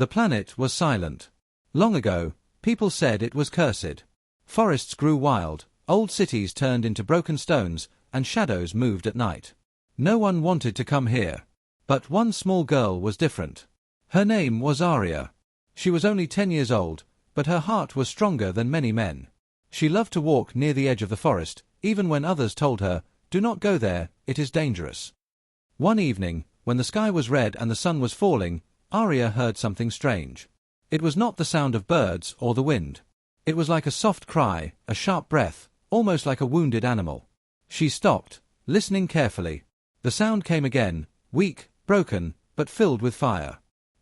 The planet was silent. Long ago, people said it was cursed. Forests grew wild, old cities turned into broken stones, and shadows moved at night. No one wanted to come here. But one small girl was different. Her name was Aria. She was only 10 years old, but her heart was stronger than many men. She loved to walk near the edge of the forest, even when others told her, "Do not go there, it is dangerous." One evening, when the sky was red and the sun was falling, Aria heard something strange. It was not the sound of birds or the wind. It was like a soft cry, a sharp breath, almost like a wounded animal. She stopped, listening carefully. The sound came again, weak, broken, but filled with fire.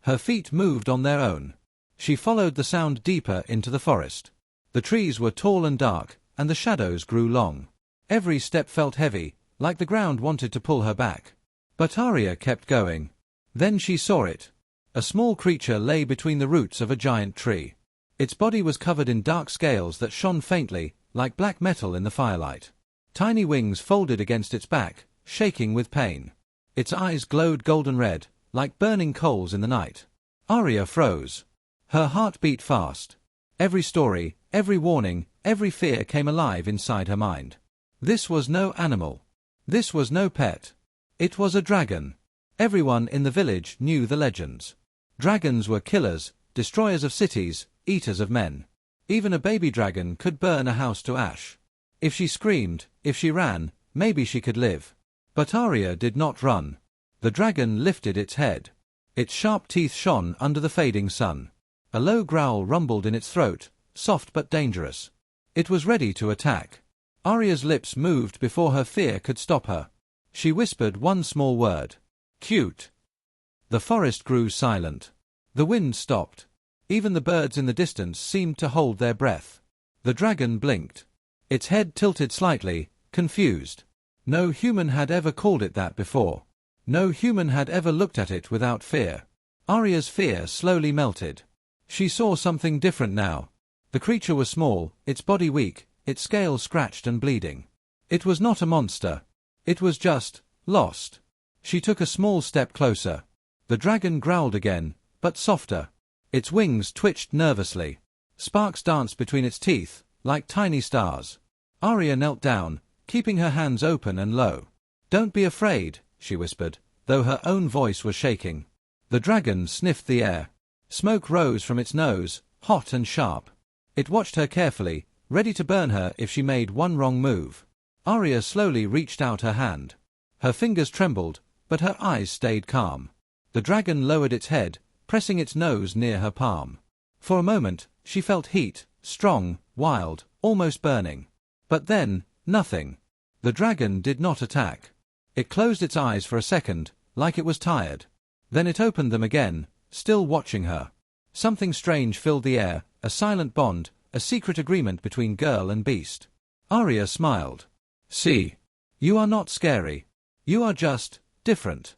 Her feet moved on their own. She followed the sound deeper into the forest. The trees were tall and dark, and the shadows grew long. Every step felt heavy, like the ground wanted to pull her back. But Aria kept going. Then she saw it. A small creature lay between the roots of a giant tree. Its body was covered in dark scales that shone faintly, like black metal in the firelight. Tiny wings folded against its back, shaking with pain. Its eyes glowed golden red, like burning coals in the night. Aria froze. Her heart beat fast. Every story, every warning, every fear came alive inside her mind. This was no animal. This was no pet. It was a dragon. Everyone in the village knew the legends. Dragons were killers, destroyers of cities, eaters of men. Even a baby dragon could burn a house to ash. If she screamed, if she ran, maybe she could live. But Aria did not run. The dragon lifted its head. Its sharp teeth shone under the fading sun. A low growl rumbled in its throat, soft but dangerous. It was ready to attack. Aria's lips moved before her fear could stop her. She whispered one small word. Cute. The forest grew silent. The wind stopped. Even the birds in the distance seemed to hold their breath. The dragon blinked. Its head tilted slightly, confused. No human had ever called it that before. No human had ever looked at it without fear. Aria's fear slowly melted. She saw something different now. The creature was small, its body weak, its scales scratched and bleeding. It was not a monster. It was just lost. She took a small step closer. The dragon growled again, but softer. Its wings twitched nervously. Sparks danced between its teeth, like tiny stars. Aria knelt down, keeping her hands open and low. "Don't be afraid," she whispered, though her own voice was shaking. The dragon sniffed the air. Smoke rose from its nose, hot and sharp. It watched her carefully, ready to burn her if she made one wrong move. Aria slowly reached out her hand. Her fingers trembled, but her eyes stayed calm. The dragon lowered its head, pressing its nose near her palm. For a moment, she felt heat, strong, wild, almost burning. But then, nothing. The dragon did not attack. It closed its eyes for a second, like it was tired. Then it opened them again, still watching her. Something strange filled the air, a silent bond, a secret agreement between girl and beast. Aria smiled. "See. You are not scary. You are just different."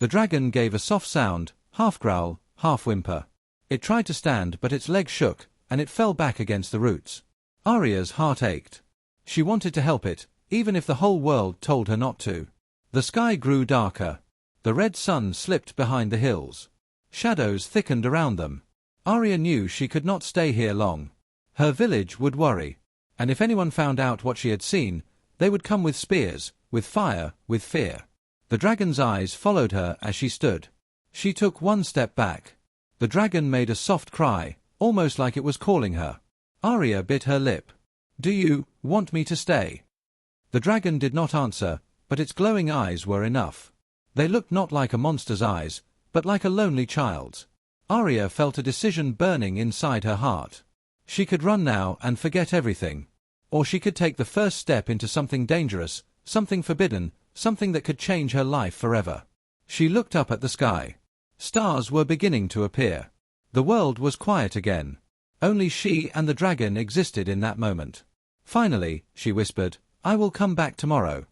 The dragon gave a soft sound, half growl, half whimper. It tried to stand, but its legs shook, and it fell back against the roots. Aria's heart ached. She wanted to help it, even if the whole world told her not to. The sky grew darker. The red sun slipped behind the hills. Shadows thickened around them. Aria knew she could not stay here long. Her village would worry. And if anyone found out what she had seen, they would come with spears, with fire, with fear. The dragon's eyes followed her as she stood. She took one step back. The dragon made a soft cry, almost like it was calling her. Aria bit her lip. "Do you want me to stay?" The dragon did not answer, but its glowing eyes were enough. They looked not like a monster's eyes, but like a lonely child's. Aria felt a decision burning inside her heart. She could run now and forget everything. Or she could take the first step into something dangerous, something forbidden, something that could change her life forever. She looked up at the sky. Stars were beginning to appear. The world was quiet again. Only she and the dragon existed in that moment. "Finally," she whispered, "I will come back tomorrow."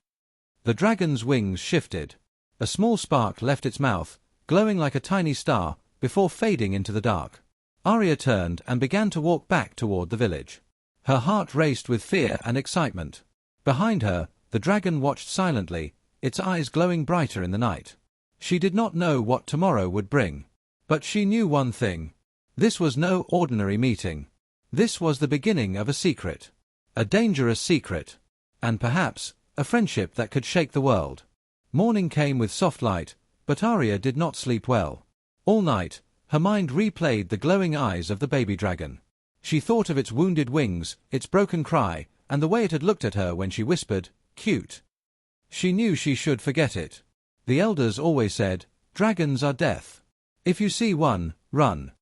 The dragon's wings shifted. A small spark left its mouth, glowing like a tiny star, before fading into the dark. Aria turned and began to walk back toward the village. Her heart raced with fear and excitement. Behind her, the dragon watched silently, its eyes glowing brighter in the night. She did not know what tomorrow would bring. But she knew one thing. This was no ordinary meeting. This was the beginning of a secret. A dangerous secret. And perhaps, a friendship that could shake the world. Morning came with soft light, but Arya did not sleep well. All night, her mind replayed the glowing eyes of the baby dragon. She thought of its wounded wings, its broken cry, and the way it had looked at her when she whispered, "Cute." She knew she should forget it. The elders always said, "Dragons are death. If you see one, run."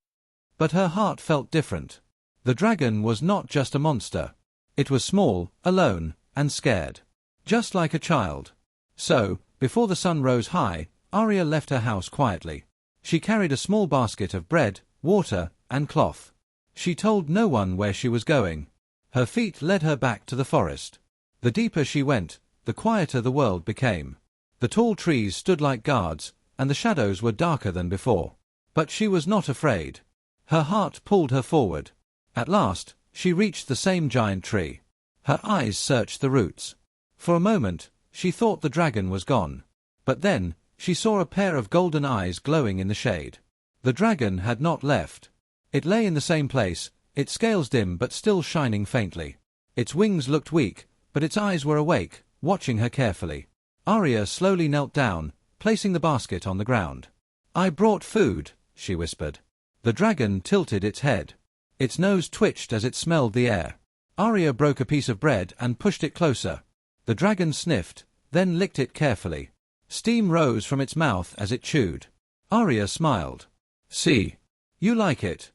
But her heart felt different. The dragon was not just a monster. It was small, alone, and scared. Just like a child. So, before the sun rose high, Arya left her house quietly. She carried a small basket of bread, water, and cloth. She told no one where she was going. Her feet led her back to the forest. The deeper she went, the quieter the world became. The tall trees stood like guards, and the shadows were darker than before. But she was not afraid. Her heart pulled her forward. At last, she reached the same giant tree. Her eyes searched the roots. For a moment, she thought the dragon was gone. But then, she saw a pair of golden eyes glowing in the shade. The dragon had not left. It lay in the same place, its scales dim but still shining faintly. Its wings looked weak, but its eyes were awake, watching her carefully. Arya slowly knelt down, placing the basket on the ground. "I brought food," she whispered. The dragon tilted its head. Its nose twitched as it smelled the air. Arya broke a piece of bread and pushed it closer. The dragon sniffed, then licked it carefully. Steam rose from its mouth as it chewed. Arya smiled. "See. You like it."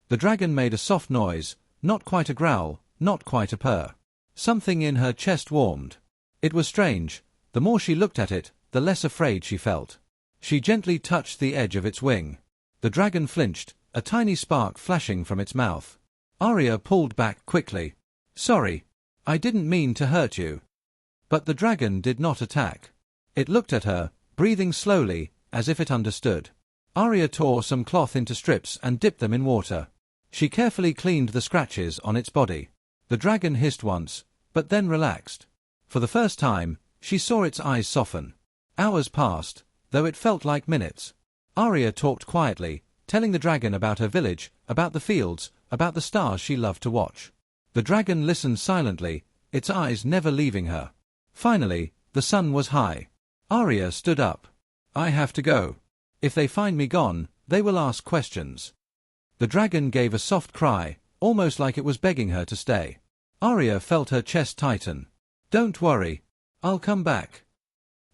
The dragon made a soft noise, not quite a growl, not quite a purr. Something in her chest warmed. It was strange. The more she looked at it, the less afraid she felt. She gently touched the edge of its wing. The dragon flinched, a tiny spark flashing from its mouth. Arya pulled back quickly. "Sorry. I didn't mean to hurt you." But the dragon did not attack. It looked at her, breathing slowly, as if it understood. Arya tore some cloth into strips and dipped them in water. She carefully cleaned the scratches on its body. The dragon hissed once, but then relaxed. For the first time, she saw its eyes soften. Hours passed, though it felt like minutes. Arya talked quietly, telling the dragon about her village, about the fields, about the stars she loved to watch. The dragon listened silently, its eyes never leaving her. Finally, the sun was high. Arya stood up. "I have to go. If they find me gone, they will ask questions." The dragon gave a soft cry, almost like it was begging her to stay. Arya felt her chest tighten. "Don't worry. I'll come back."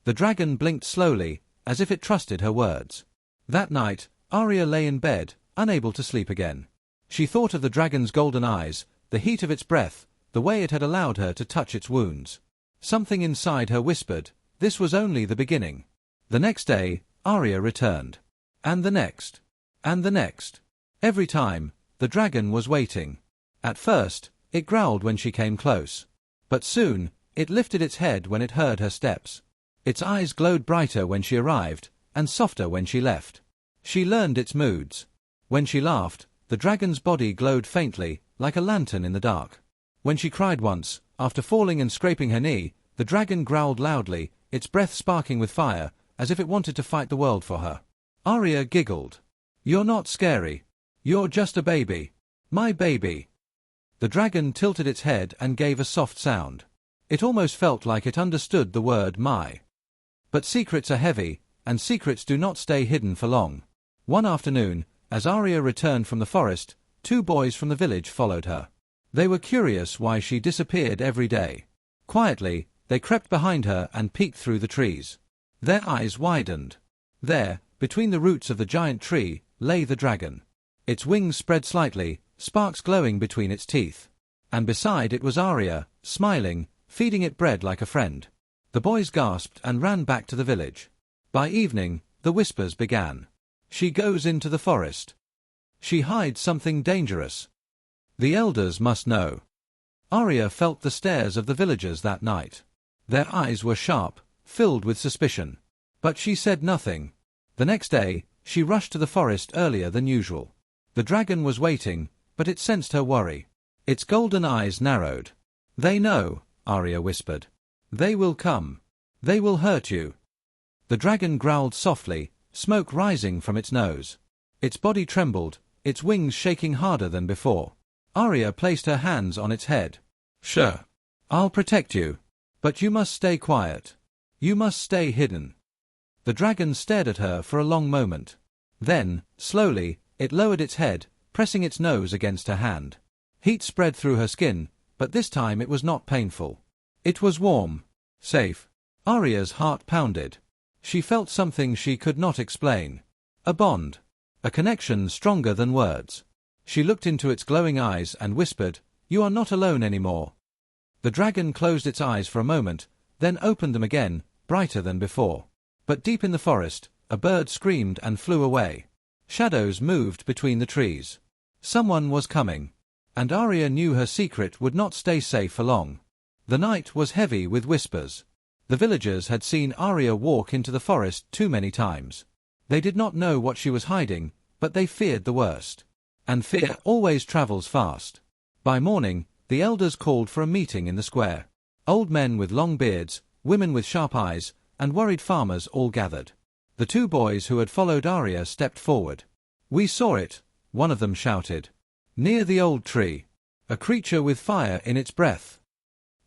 The dragon blinked slowly, as if it trusted her words. That night, Arya lay in bed, unable to sleep again. She thought of the dragon's golden eyes, the heat of its breath, the way it had allowed her to touch its wounds. Something inside her whispered, this was only the beginning. The next day, Arya returned. And the next. And the next. Every time, the dragon was waiting. At first, it growled when she came close. But soon, it lifted its head when it heard her steps. Its eyes glowed brighter when she arrived, and softer when she left. She learned its moods. When she laughed, the dragon's body glowed faintly, like a lantern in the dark. When she cried once, after falling and scraping her knee, the dragon growled loudly, its breath sparking with fire, as if it wanted to fight the world for her. Arya giggled. "You're not scary. You're just a baby. My baby." The dragon tilted its head and gave a soft sound. It almost felt like it understood the word my. But secrets are heavy, and secrets do not stay hidden for long. One afternoon, as Arya returned from the forest, 2 boys from the village followed her. They were curious why she disappeared every day. Quietly, they crept behind her and peeked through the trees. Their eyes widened. There, between the roots of the giant tree, lay the dragon. Its wings spread slightly, sparks glowing between its teeth. And beside it was Arya, smiling, feeding it bread like a friend. The boys gasped and ran back to the village. By evening, the whispers began. She goes into the forest. She hides something dangerous. The elders must know. Arya felt the stares of the villagers that night. Their eyes were sharp, filled with suspicion. But she said nothing. The next day, she rushed to the forest earlier than usual. The dragon was waiting, but it sensed her worry. Its golden eyes narrowed. "They know," Arya whispered. "They will come. They will hurt you." The dragon growled softly, smoke rising from its nose. Its body trembled, its wings shaking harder than before. Arya placed her hands on its head. Sure. I'll protect you. But you must stay quiet. You must stay hidden. The dragon stared at her for a long moment. Then, slowly, it lowered its head, pressing its nose against her hand. Heat spread through her skin, but this time it was not painful. It was warm. Safe. Arya's heart pounded. She felt something she could not explain. A bond. A connection stronger than words. She looked into its glowing eyes and whispered, "You are not alone anymore." The dragon closed its eyes for a moment, then opened them again, brighter than before. But deep in the forest, a bird screamed and flew away. Shadows moved between the trees. Someone was coming. And Arya knew her secret would not stay safe for long. The night was heavy with whispers. The villagers had seen Arya walk into the forest too many times. They did not know what she was hiding, but they feared the worst. And fear always travels fast. By morning, the elders called for a meeting in the square. Old men with long beards, women with sharp eyes, and worried farmers all gathered. The two boys who had followed Arya stepped forward. "We saw it," one of them shouted. "Near the old tree. A creature with fire in its breath."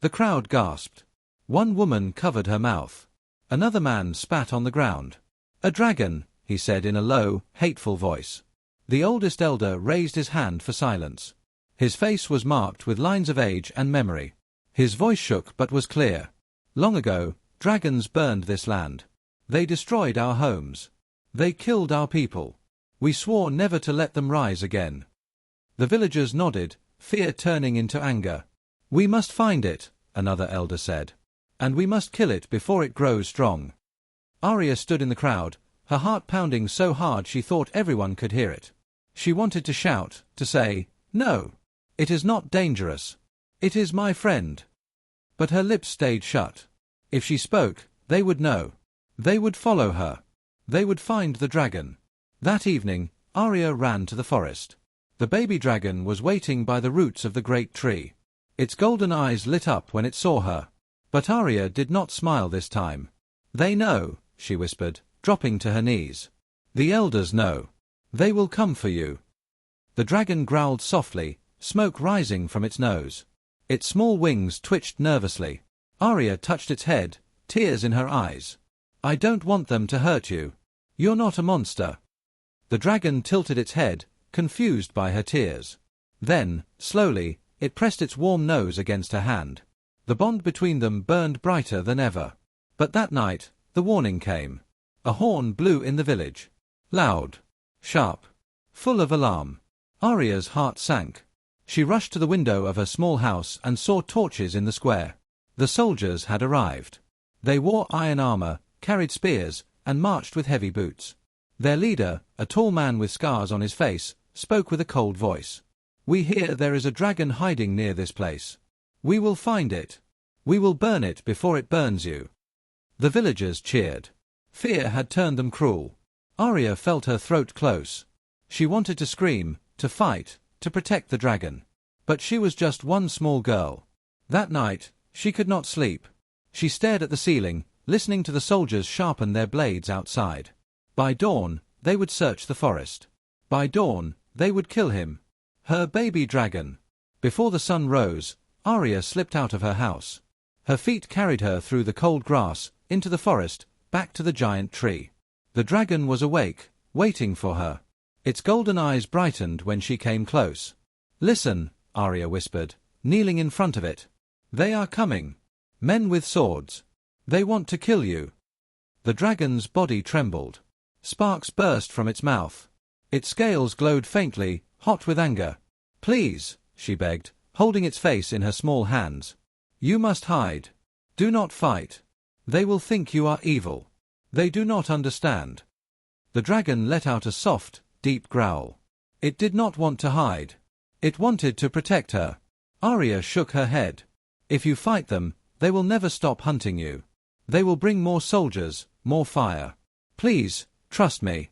The crowd gasped. One woman covered her mouth. Another man spat on the ground. "A dragon," he said in a low, hateful voice. The oldest elder raised his hand for silence. His face was marked with lines of age and memory. His voice shook but was clear. "Long ago, dragons burned this land. They destroyed our homes. They killed our people. We swore never to let them rise again." The villagers nodded, fear turning into anger. "We must find it," another elder said. "And we must kill it before it grows strong." Arya stood in the crowd, her heart pounding so hard she thought everyone could hear it. She wanted to shout, to say, "No, it is not dangerous. It is my friend." But her lips stayed shut. If she spoke, they would know. They would follow her. They would find the dragon. That evening, Arya ran to the forest. The baby dragon was waiting by the roots of the great tree. Its golden eyes lit up when it saw her. But Arya did not smile this time. "They know," she whispered, dropping to her knees. "The elders know. They will come for you." The dragon growled softly, smoke rising from its nose. Its small wings twitched nervously. Arya touched its head, tears in her eyes. "I don't want them to hurt you. You're not a monster." The dragon tilted its head, confused by her tears. Then, slowly, it pressed its warm nose against her hand. The bond between them burned brighter than ever. But that night, the warning came. A horn blew in the village. Loud. Sharp. Full of alarm. Arya's heart sank. She rushed to the window of her small house and saw torches in the square. The soldiers had arrived. They wore iron armor, carried spears, and marched with heavy boots. Their leader, a tall man with scars on his face, spoke with a cold voice. "We hear there is a dragon hiding near this place. We will find it. We will burn it before it burns you." The villagers cheered. Fear had turned them cruel. Arya felt her throat close. She wanted to scream, to fight, to protect the dragon. But she was just one small girl. That night, she could not sleep. She stared at the ceiling, listening to the soldiers sharpen their blades outside. By dawn, they would search the forest. By dawn, they would kill him. Her baby dragon. Before the sun rose, Arya slipped out of her house. Her feet carried her through the cold grass, into the forest, back to the giant tree. The dragon was awake, waiting for her. Its golden eyes brightened when she came close. "Listen," Arya whispered, kneeling in front of it. "They are coming. Men with swords. They want to kill you." The dragon's body trembled. Sparks burst from its mouth. Its scales glowed faintly, hot with anger. "Please," she begged, holding its face in her small hands. "You must hide. Do not fight. They will think you are evil. They do not understand." The dragon let out a soft, deep growl. It did not want to hide. It wanted to protect her. Arya shook her head. "If you fight them, they will never stop hunting you. They will bring more soldiers, more fire. Please, trust me."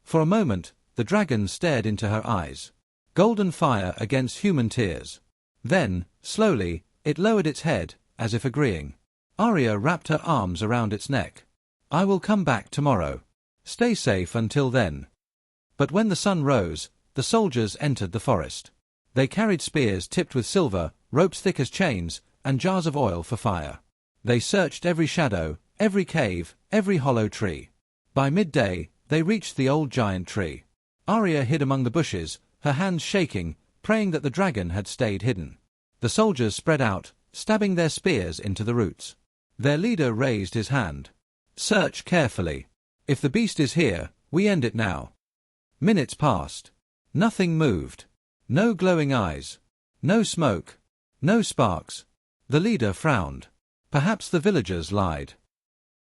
For a moment, the dragon stared into her eyes. Golden fire against human tears. Then, slowly, it lowered its head, as if agreeing. Arya wrapped her arms around its neck. "I will come back tomorrow. Stay safe until then." But when the sun rose, the soldiers entered the forest. They carried spears tipped with silver, ropes thick as chains, and jars of oil for fire. They searched every shadow, every cave, every hollow tree. By midday, they reached the old giant tree. Arya hid among the bushes, her hands shaking, praying that the dragon had stayed hidden. The soldiers spread out, stabbing their spears into the roots. Their leader raised his hand. "Search carefully. If the beast is here, we end it now." Minutes passed. Nothing moved. No glowing eyes. No smoke. No sparks. The leader frowned. Perhaps the villagers lied.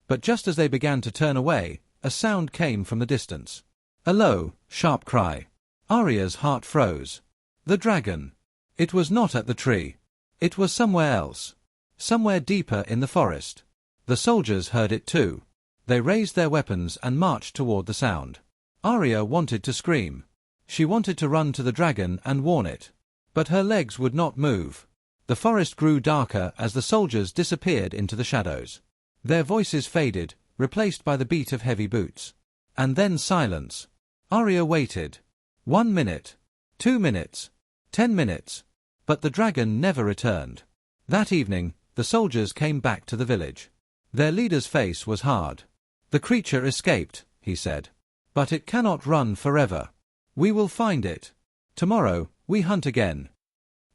But just as they began to turn away, a sound came from the distance. A low, sharp cry. Arya's heart froze. The dragon. It was not at the tree. It was somewhere else. Somewhere deeper in the forest. The soldiers heard it too. They raised their weapons and marched toward the sound. Arya wanted to scream. She wanted to run to the dragon and warn it. But her legs would not move. The forest grew darker as the soldiers disappeared into the shadows. Their voices faded, replaced by the beat of heavy boots. And then silence. Arya waited. 1 minute. 2 minutes. 10 minutes. But the dragon never returned. That evening, the soldiers came back to the village. Their leader's face was hard. "The creature escaped," he said. "But it cannot run forever. We will find it. Tomorrow, we hunt again."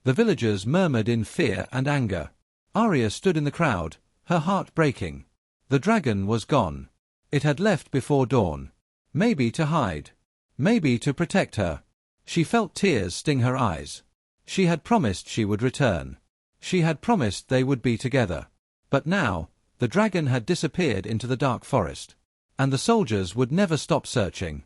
The villagers murmured in fear and anger. Arya stood in the crowd, her heart breaking. The dragon was gone. It had left before dawn. Maybe to hide. Maybe to protect her. She felt tears sting her eyes. She had promised she would return. She had promised they would be together. But now, the dragon had disappeared into the dark forest. And the soldiers would never stop searching.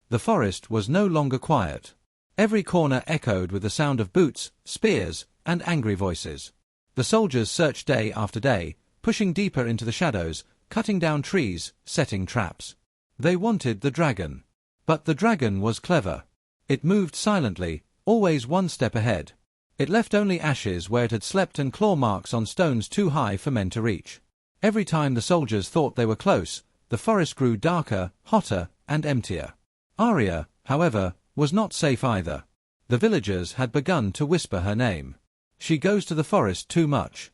The forest was no longer quiet. Every corner echoed with the sound of boots, spears, and angry voices. The soldiers searched day after day, pushing deeper into the shadows, cutting down trees, setting traps. They wanted the dragon. But the dragon was clever. It moved silently, always one step ahead. It left only ashes where it had slept and claw marks on stones too high for men to reach. Every time the soldiers thought they were close, the forest grew darker, hotter, and emptier. Arya, however, was not safe either. The villagers had begun to whisper her name. "She goes to the forest too much.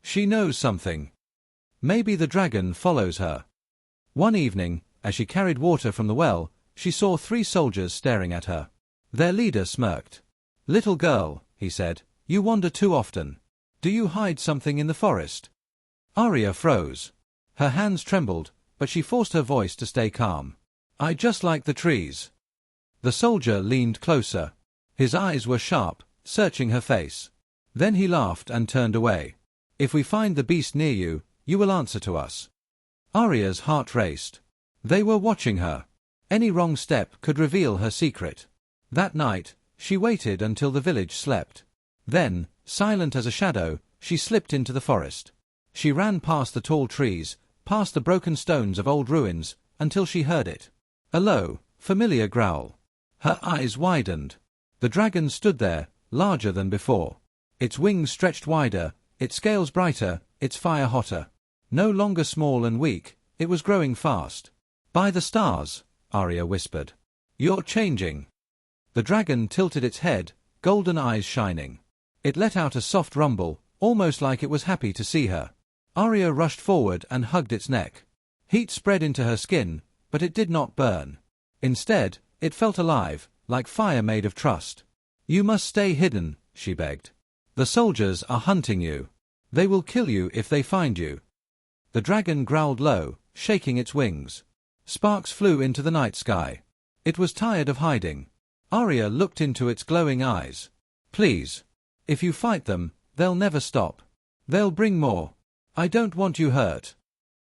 She knows something. Maybe the dragon follows her." One evening, as she carried water from the well, she saw 3 soldiers staring at her. Their leader smirked. "Little girl," he said, "you wander too often. Do you hide something in the forest?" Arya froze. Her hands trembled, but she forced her voice to stay calm. "I just like the trees." The soldier leaned closer. His eyes were sharp, searching her face. Then he laughed and turned away. "If we find the beast near you, you will answer to us." Arya's heart raced. They were watching her. Any wrong step could reveal her secret. That night, she waited until the village slept. Then, silent as a shadow, she slipped into the forest. She ran past the tall trees, past the broken stones of old ruins, until she heard it. A low, familiar growl. Her eyes widened. The dragon stood there, larger than before. Its wings stretched wider, its scales brighter, its fire hotter. No longer small and weak, it was growing fast. "By the stars," Arya whispered. "You're changing." The dragon tilted its head, golden eyes shining. It let out a soft rumble, almost like it was happy to see her. Arya rushed forward and hugged its neck. Heat spread into her skin, but it did not burn. Instead, it felt alive, like fire made of trust. "You must stay hidden," she begged. "The soldiers are hunting you. They will kill you if they find you." The dragon growled low, shaking its wings. Sparks flew into the night sky. It was tired of hiding. Arya looked into its glowing eyes. "Please. If you fight them, they'll never stop. They'll bring more. I don't want you hurt."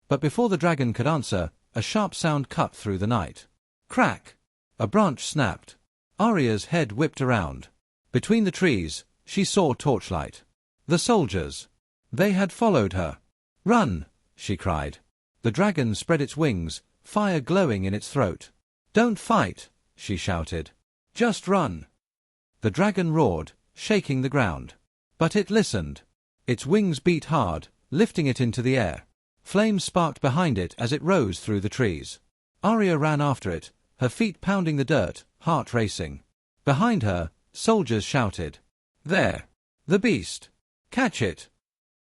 But before the dragon could answer, a sharp sound cut through the night. Crack! A branch snapped. Arya's head whipped around. Between the trees, she saw torchlight. The soldiers. They had followed her. "Run!" she cried. The dragon spread its wings, fire glowing in its throat. "Don't fight!" she shouted. "Just run!" The dragon roared, shaking the ground. But it listened. Its wings beat hard, lifting it into the air. Flames sparked behind it as it rose through the trees. Arya ran after it, her feet pounding the dirt, heart racing. Behind her, soldiers shouted, "There! The beast! Catch it!"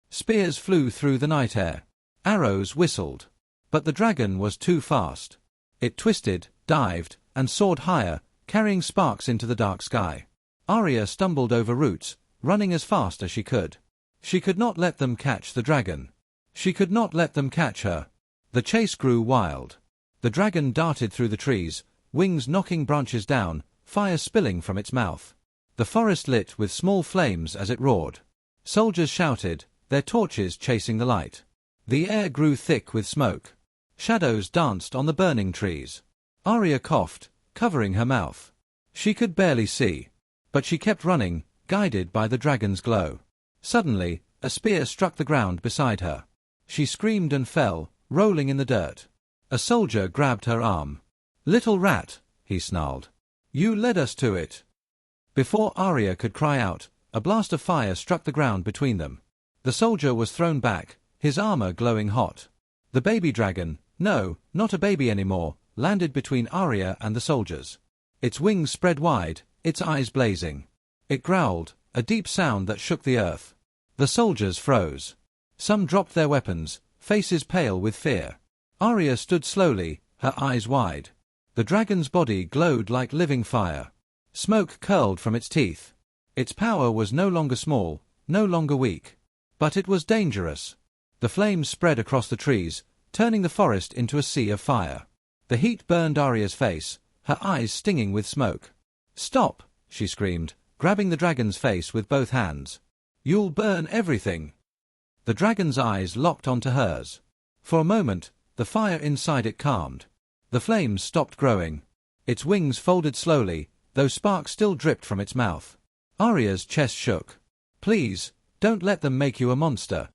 Spears flew through the night air. Arrows whistled. But the dragon was too fast. It twisted, dived, and soared higher, carrying sparks into the dark sky. Arya stumbled over roots, running as fast as she could. She could not let them catch the dragon. She could not let them catch her. The chase grew wild. The dragon darted through the trees, wings knocking branches down, fire spilling from its mouth. The forest lit with small flames as it roared. Soldiers shouted, their torches chasing the light. The air grew thick with smoke. Shadows danced on the burning trees. Arya coughed, covering her mouth. She could barely see. But she kept running, guided by the dragon's glow. Suddenly, a spear struck the ground beside her. She screamed and fell, rolling in the dirt. A soldier grabbed her arm. "Little rat," he snarled. "You led us to it." Before Arya could cry out, a blast of fire struck the ground between them. The soldier was thrown back, his armor glowing hot. The baby dragon, no, not a baby anymore, landed between Arya and the soldiers. Its wings spread wide, its eyes blazing. It growled, a deep sound that shook the earth. The soldiers froze. Some dropped their weapons, faces pale with fear. Arya stood slowly, her eyes wide. The dragon's body glowed like living fire. Smoke curled from its teeth. Its power was no longer small, no longer weak. But it was dangerous. The flames spread across the trees, turning the forest into a sea of fire. The heat burned Arya's face, her eyes stinging with smoke. "Stop!" she screamed, grabbing the dragon's face with both hands. "You'll burn everything." The dragon's eyes locked onto hers. For a moment, the fire inside it calmed. The flames stopped growing. Its wings folded slowly, though sparks still dripped from its mouth. Arya's chest shook. "Please, don't let them make you a monster."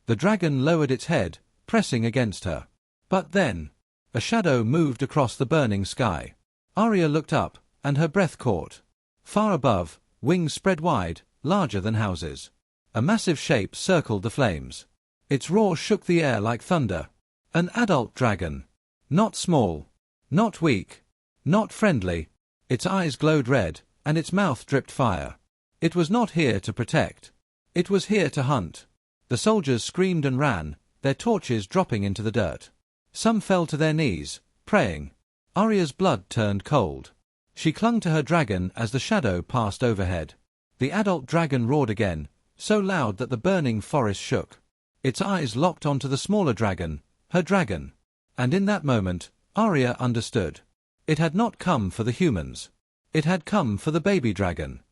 The dragon lowered its head, pressing against her. But then, a shadow moved across the burning sky. Arya looked up, and her breath caught. Far above, wings spread wide, larger than houses. A massive shape circled the flames. Its roar shook the air like thunder. An adult dragon. Not small. Not weak. Not friendly. Its eyes glowed red, and its mouth dripped fire. It was not here to protect. It was here to hunt. The soldiers screamed and ran, their torches dropping into the dirt. Some fell to their knees, praying. Arya's blood turned cold. She clung to her dragon as the shadow passed overhead. The adult dragon roared again, so loud that the burning forest shook. Its eyes locked onto the smaller dragon, her dragon. And in that moment, Arya understood. It had not come for the humans. It had come for the baby dragon.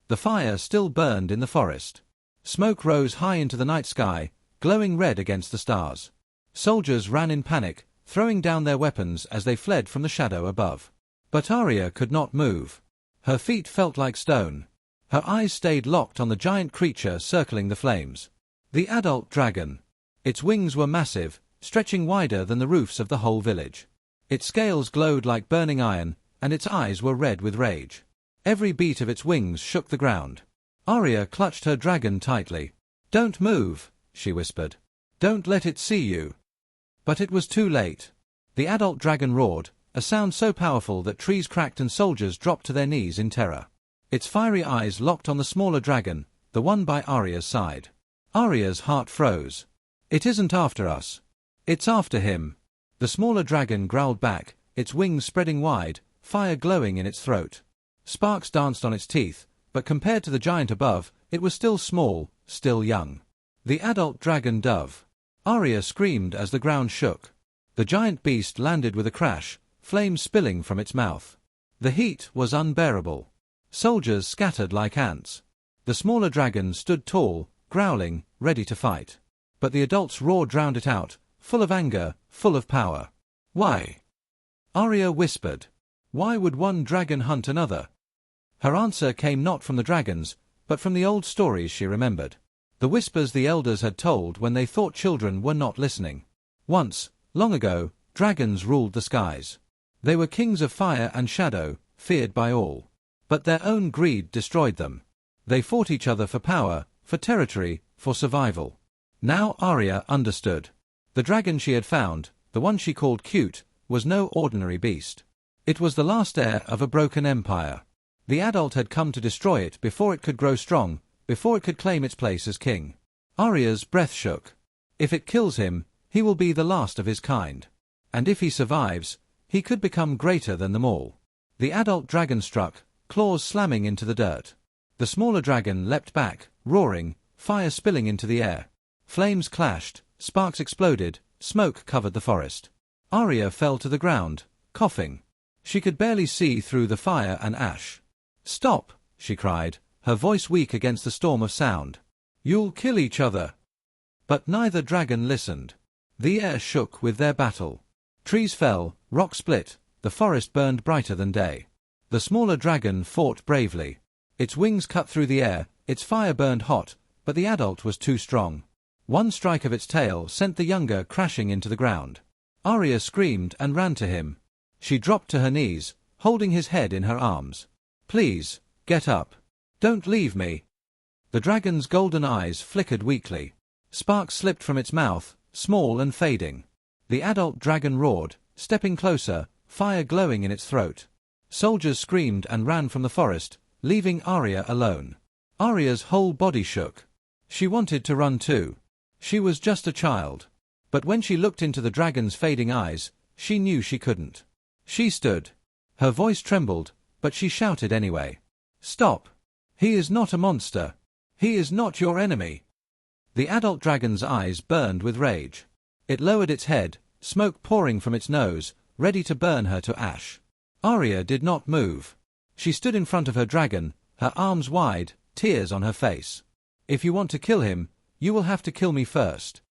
The fire still burned in the forest. Smoke rose high into the night sky, glowing red against the stars. Soldiers ran in panic, throwing down their weapons as they fled from the shadow above. But Arya could not move. Her feet felt like stone. Her eyes stayed locked on the giant creature circling the flames. The adult dragon. Its wings were massive, stretching wider than the roofs of the whole village. Its scales glowed like burning iron, and its eyes were red with rage. Every beat of its wings shook the ground. Arya clutched her dragon tightly. "Don't move," she whispered. "Don't let it see you." But it was too late. The adult dragon roared, a sound so powerful that trees cracked and soldiers dropped to their knees in terror. Its fiery eyes locked on the smaller dragon, the one by Arya's side. Arya's heart froze. "It isn't after us. It's after him." The smaller dragon growled back, its wings spreading wide, fire glowing in its throat. Sparks danced on its teeth, but compared to the giant above, it was still small, still young. The adult dragon dove. Arya screamed as the ground shook. The giant beast landed with a crash, flames spilling from its mouth. The heat was unbearable. Soldiers scattered like ants. The smaller dragon stood tall, growling, ready to fight. But the adult's roar drowned it out, full of anger, full of power. "Why?" Arya whispered. "Why would one dragon hunt another?" Her answer came not from the dragons, but from the old stories she remembered. The whispers the elders had told when they thought children were not listening. Once, long ago, dragons ruled the skies. They were kings of fire and shadow, feared by all. But their own greed destroyed them. They fought each other for power, for territory, for survival. Now Arya understood. The dragon she had found, the one she called cute, was no ordinary beast. It was the last heir of a broken empire. The adult had come to destroy it before it could grow strong, before it could claim its place as king. Arya's breath shook. If it kills him, he will be the last of his kind. And if he survives, he could become greater than them all. The adult dragon struck, claws slamming into the dirt. The smaller dragon leapt back, roaring, fire spilling into the air. Flames clashed, sparks exploded, smoke covered the forest. Arya fell to the ground, coughing. She could barely see through the fire and ash. "Stop!" she cried, her voice weak against the storm of sound. "You'll kill each other." But neither dragon listened. The air shook with their battle. Trees fell, rocks split, the forest burned brighter than day. The smaller dragon fought bravely. Its wings cut through the air, its fire burned hot, but the adult was too strong. One strike of its tail sent the younger crashing into the ground. Arya screamed and ran to him. She dropped to her knees, holding his head in her arms. "Please, get up. Don't leave me." The dragon's golden eyes flickered weakly. Sparks slipped from its mouth, small and fading. The adult dragon roared, stepping closer, fire glowing in its throat. Soldiers screamed and ran from the forest, leaving Arya alone. Arya's whole body shook. She wanted to run too. She was just a child. But when she looked into the dragon's fading eyes, she knew she couldn't. She stood. Her voice trembled, but she shouted anyway. "Stop! He is not a monster. He is not your enemy." The adult dragon's eyes burned with rage. It lowered its head, smoke pouring from its nose, ready to burn her to ash. Arya did not move. She stood in front of her dragon, her arms wide, tears on her face. "If you want to kill him, you will have to kill me first."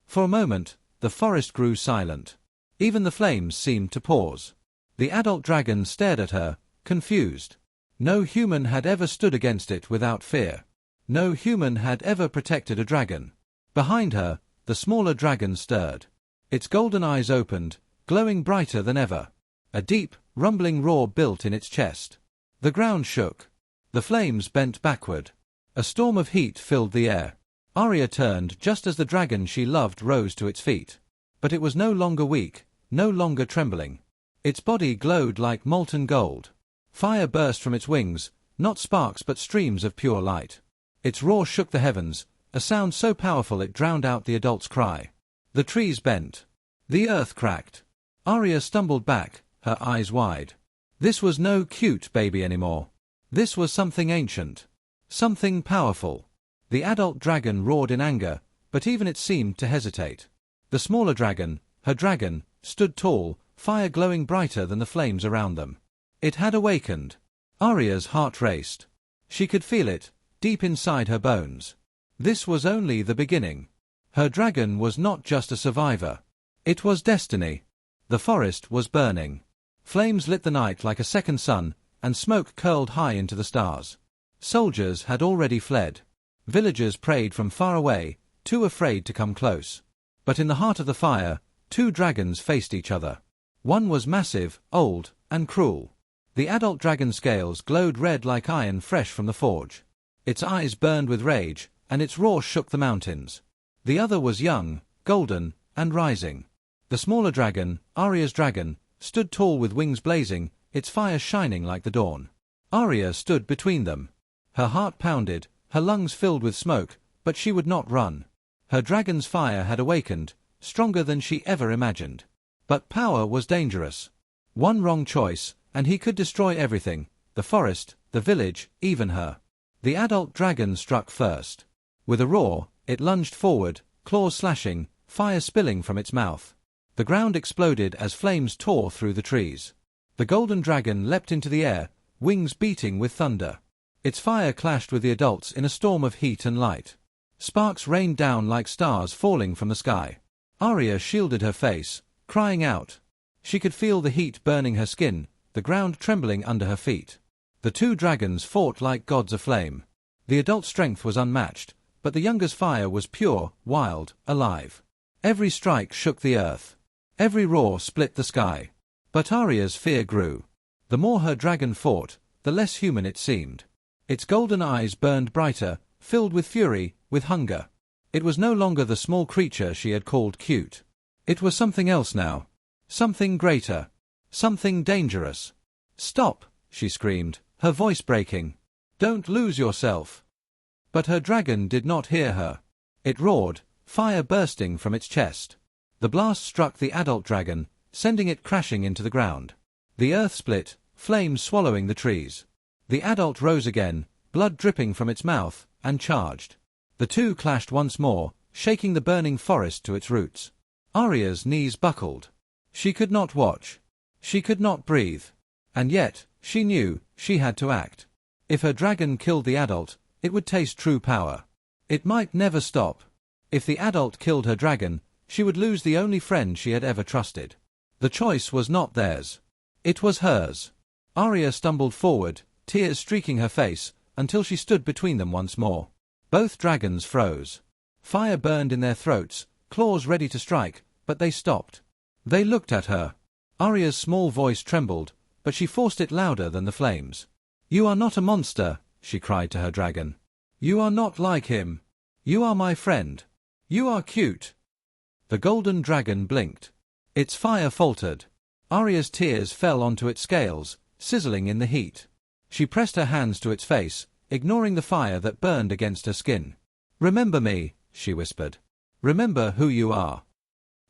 For a moment, the forest grew silent. Even the flames seemed to pause. The adult dragon stared at her, confused. No human had ever stood against it without fear. No human had ever protected a dragon. Behind her, the smaller dragon stirred. Its golden eyes opened, glowing brighter than ever. A deep, rumbling roar built in its chest. The ground shook. The flames bent backward. A storm of heat filled the air. Arya turned just as the dragon she loved rose to its feet. But it was no longer weak, no longer trembling. Its body glowed like molten gold. Fire burst from its wings, not sparks but streams of pure light. Its roar shook the heavens, a sound so powerful it drowned out the adult's cry. The trees bent. The earth cracked. Arya stumbled back, her eyes wide. This was no cute baby anymore. This was something ancient. Something powerful. The adult dragon roared in anger, but even it seemed to hesitate. The smaller dragon, her dragon, stood tall, fire glowing brighter than the flames around them. It had awakened. Arya's heart raced. She could feel it, deep inside her bones. This was only the beginning. Her dragon was not just a survivor. It was destiny. The forest was burning. Flames lit the night like a second sun, and smoke curled high into the stars. Soldiers had already fled. Villagers prayed from far away, too afraid to come close. But in the heart of the fire, two dragons faced each other. One was massive, old, and cruel. The adult dragon's scales glowed red like iron fresh from the forge. Its eyes burned with rage, and its roar shook the mountains. The other was young, golden, and rising. The smaller dragon, Arya's dragon, stood tall with wings blazing, its fire shining like the dawn. Arya stood between them. Her heart pounded, her lungs filled with smoke, but she would not run. Her dragon's fire had awakened, stronger than she ever imagined. But power was dangerous. One wrong choice, and he could destroy everything, the forest, the village, even her. The adult dragon struck first. With a roar, it lunged forward, claws slashing, fire spilling from its mouth. The ground exploded as flames tore through the trees. The golden dragon leapt into the air, wings beating with thunder. Its fire clashed with the adult's in a storm of heat and light. Sparks rained down like stars falling from the sky. Arya shielded her face, crying out. She could feel the heat burning her skin, the ground trembling under her feet. The two dragons fought like gods aflame. The adult's strength was unmatched, but the younger's fire was pure, wild, alive. Every strike shook the earth. Every roar split the sky. But Arya's fear grew. The more her dragon fought, the less human it seemed. Its golden eyes burned brighter, filled with fury, with hunger. It was no longer the small creature she had called cute. It was something else now. Something greater. Something dangerous. Stop, she screamed, her voice breaking. Don't lose yourself. But her dragon did not hear her. It roared, fire bursting from its chest. The blast struck the adult dragon, sending it crashing into the ground. The earth split, flames swallowing the trees. The adult rose again, blood dripping from its mouth, and charged. The two clashed once more, shaking the burning forest to its roots. Arya's knees buckled. She could not watch. She could not breathe. And yet, she knew, she had to act. If her dragon killed the adult, it would taste true power. It might never stop. If the adult killed her dragon, she would lose the only friend she had ever trusted. The choice was not theirs. It was hers. Arya stumbled forward, tears streaking her face, until she stood between them once more. Both dragons froze. Fire burned in their throats, claws ready to strike, but they stopped. They looked at her. Arya's small voice trembled, but she forced it louder than the flames. "You are not a monster," she cried to her dragon. "You are not like him. You are my friend. You are cute." The golden dragon blinked. Its fire faltered. Arya's tears fell onto its scales, sizzling in the heat. She pressed her hands to its face, ignoring the fire that burned against her skin. "Remember me," she whispered. "Remember who you are."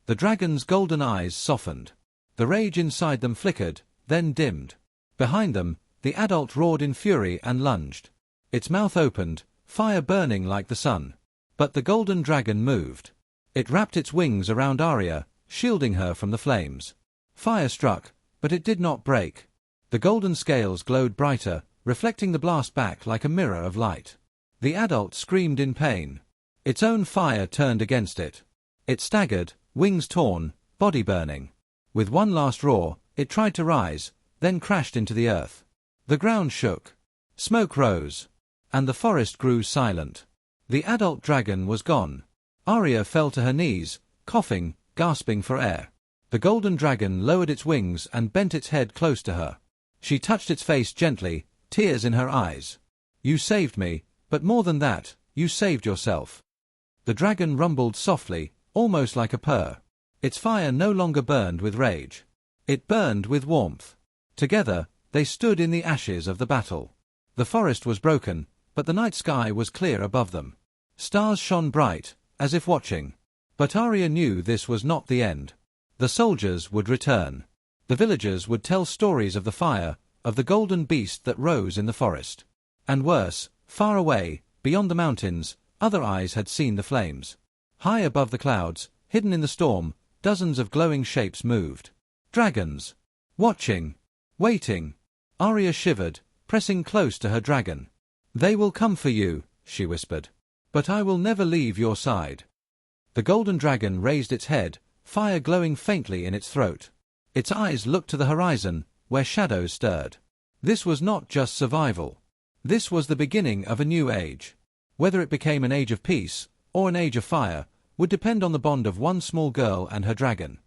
The dragon's golden eyes softened. The rage inside them flickered, then dimmed. Behind them, the adult roared in fury and lunged. Its mouth opened, fire burning like the sun. But the golden dragon moved. It wrapped its wings around Arya, shielding her from the flames. Fire struck, but it did not break. The golden scales glowed brighter, reflecting the blast back like a mirror of light. The adult screamed in pain. Its own fire turned against it. It staggered, wings torn, body burning. With one last roar, it tried to rise, then crashed into the earth. The ground shook. Smoke rose. And the forest grew silent. The adult dragon was gone. Arya fell to her knees, coughing, gasping for air. The golden dragon lowered its wings and bent its head close to her. She touched its face gently, tears in her eyes. "You saved me, but more than that, you saved yourself." The dragon rumbled softly, almost like a purr. Its fire no longer burned with rage. It burned with warmth. Together, they stood in the ashes of the battle. The forest was broken, but the night sky was clear above them. Stars shone bright, as if watching. But Arya knew this was not the end. The soldiers would return. The villagers would tell stories of the fire, of the golden beast that rose in the forest. And worse, far away, beyond the mountains, other eyes had seen the flames. High above the clouds, hidden in the storm, dozens of glowing shapes moved. Dragons. Watching. Waiting. Arya shivered, pressing close to her dragon. "They will come for you," she whispered. "But I will never leave your side." The golden dragon raised its head, fire glowing faintly in its throat. Its eyes looked to the horizon, where shadows stirred. This was not just survival. This was the beginning of a new age. Whether it became an age of peace, or an age of fire, would depend on the bond of one small girl and her dragon.